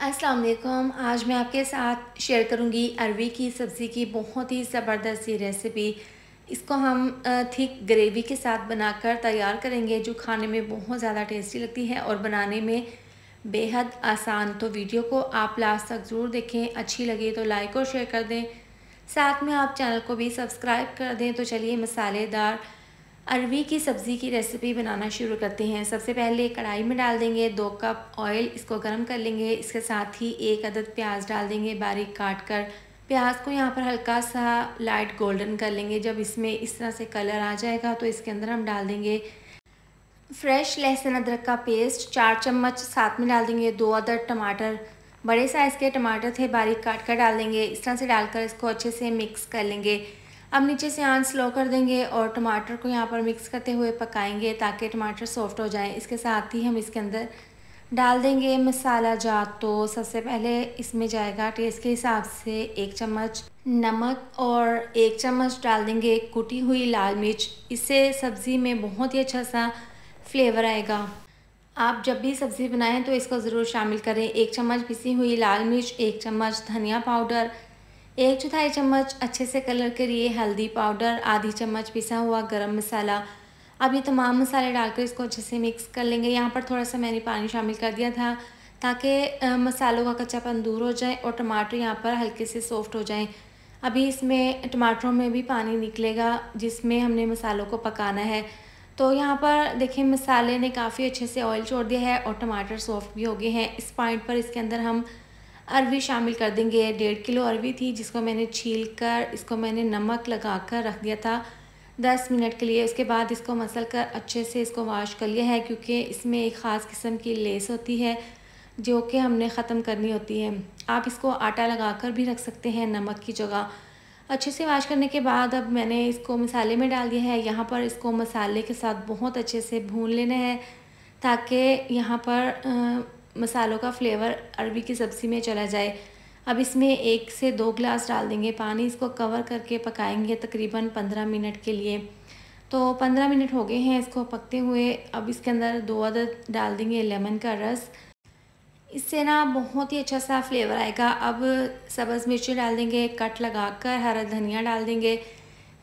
अस्सलाम वालेकुम। आज मैं आपके साथ शेयर करूंगी अरवी की सब्ज़ी की बहुत ही ज़बरदस्त सी रेसिपी। इसको हम थिक ग्रेवी के साथ बनाकर तैयार करेंगे जो खाने में बहुत ज़्यादा टेस्टी लगती है और बनाने में बेहद आसान। तो वीडियो को आप लास्ट तक ज़रूर देखें, अच्छी लगे तो लाइक और शेयर कर दें, साथ में आप चैनल को भी सब्सक्राइब कर दें। तो चलिए मसालेदार अरवी की सब्ज़ी की रेसिपी बनाना शुरू करते हैं। सबसे पहले कढ़ाई में डाल देंगे 2 कप ऑयल, इसको गर्म कर लेंगे। इसके साथ ही 1 अदद प्याज डाल देंगे बारीक काट कर। प्याज को यहाँ पर हल्का सा लाइट गोल्डन कर लेंगे। जब इसमें इस तरह से कलर आ जाएगा तो इसके अंदर हम डाल देंगे फ्रेश लहसुन अदरक का पेस्ट 4 चम्मच। साथ में डाल देंगे 2 अदद टमाटर, बड़े साइज़ के टमाटर थे, बारीक काट कर डाल देंगे। इस तरह से डालकर इसको अच्छे से मिक्स कर लेंगे। अब नीचे से आंच स्लो कर देंगे और टमाटर को यहाँ पर मिक्स करते हुए पकाएंगे ताकि टमाटर सॉफ्ट हो जाएं। इसके साथ ही हम इसके अंदर डाल देंगे मसाला जात। तो सबसे पहले इसमें जाएगा टेस्ट के हिसाब से 1 चम्मच नमक और 1 चम्मच डाल देंगे कुटी हुई लाल मिर्च। इससे सब्ज़ी में बहुत ही अच्छा सा फ्लेवर आएगा। आप जब भी सब्ज़ी बनाएं तो इसको ज़रूर शामिल करें। 1 चम्मच पिसी हुई लाल मिर्च, 1 चम्मच धनिया पाउडर, 1/4 चम्मच अच्छे से कलर के लिए हल्दी पाउडर, आधी चम्मच पिसा हुआ गरम मसाला। अब ये तमाम मसाले डालकर इसको अच्छे से मिक्स कर लेंगे। यहाँ पर थोड़ा सा मैंने पानी शामिल कर दिया था ताकि मसालों का कच्चापन दूर हो जाए और टमाटर यहाँ पर हल्के से सॉफ्ट हो जाएं। अभी इसमें टमाटरों में भी पानी निकलेगा जिसमें हमने मसालों को पकाना है। तो यहाँ पर देखिए मसाले ने काफ़ी अच्छे से ऑयल छोड़ दिया है और टमाटर सॉफ्ट भी हो गए हैं। इस पॉइंट पर इसके अंदर हम अरवी शामिल कर देंगे। 1.5 किलो अरवी थी जिसको मैंने छील कर इसको मैंने नमक लगा कर रख दिया था 10 मिनट के लिए। उसके बाद इसको मसल कर अच्छे से इसको वॉश कर लिया है क्योंकि इसमें एक ख़ास किस्म की लेस होती है जो कि हमने ख़त्म करनी होती है। आप इसको आटा लगा कर भी रख सकते हैं नमक की जगह। अच्छे से वॉश करने के बाद अब मैंने इसको मसाले में डाल दिया है। यहाँ पर इसको मसाले के साथ बहुत अच्छे से भून लेना है ताकि यहाँ पर मसालों का फ्लेवर अरवी की सब्ज़ी में चला जाए। अब इसमें 1 से 2 गिलास डाल देंगे पानी। इसको कवर करके पकाएंगे तकरीबन 15 मिनट के लिए। तो 15 मिनट हो गए हैं इसको पकते हुए। अब इसके अंदर 2 अदद डाल देंगे लेमन का रस, इससे ना बहुत ही अच्छा सा फ्लेवर आएगा। अब सब्ज़ मिर्ची डाल देंगे कट लगा कर, हरा धनिया डाल देंगे,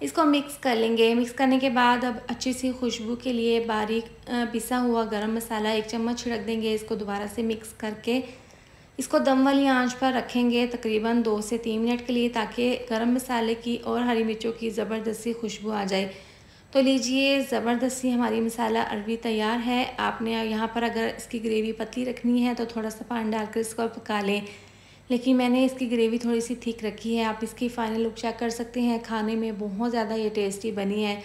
इसको मिक्स कर लेंगे। मिक्स करने के बाद अब अच्छी सी खुशबू के लिए बारीक पिसा हुआ गरम मसाला 1 चम्मच छिड़क देंगे। इसको दोबारा से मिक्स करके इसको दम वाली आंच पर रखेंगे तकरीबन 2 से 3 मिनट के लिए ताकि गरम मसाले की और हरी मिर्चों की ज़बरदस्त सी खुशबू आ जाए। तो लीजिए ज़बरदस्त सी हमारी मसाला अरवी तैयार है। आपने यहाँ पर अगर इसकी ग्रेवी पतली रखनी है तो थोड़ा सा पानी डालकर इसको पका लें, लेकिन मैंने इसकी ग्रेवी थोड़ी सी थिक रखी है। आप इसकी फ़ाइनल लुक चेक कर सकते हैं। खाने में बहुत ज़्यादा ये टेस्टी बनी है।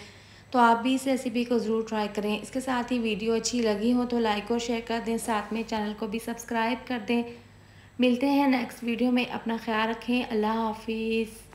तो आप भी इस रेसिपी को ज़रूर ट्राई करें। इसके साथ ही वीडियो अच्छी लगी हो तो लाइक और शेयर कर दें, साथ में चैनल को भी सब्सक्राइब कर दें। मिलते हैं नेक्स्ट वीडियो में। अपना ख्याल रखें। अल्लाह हाफिज़।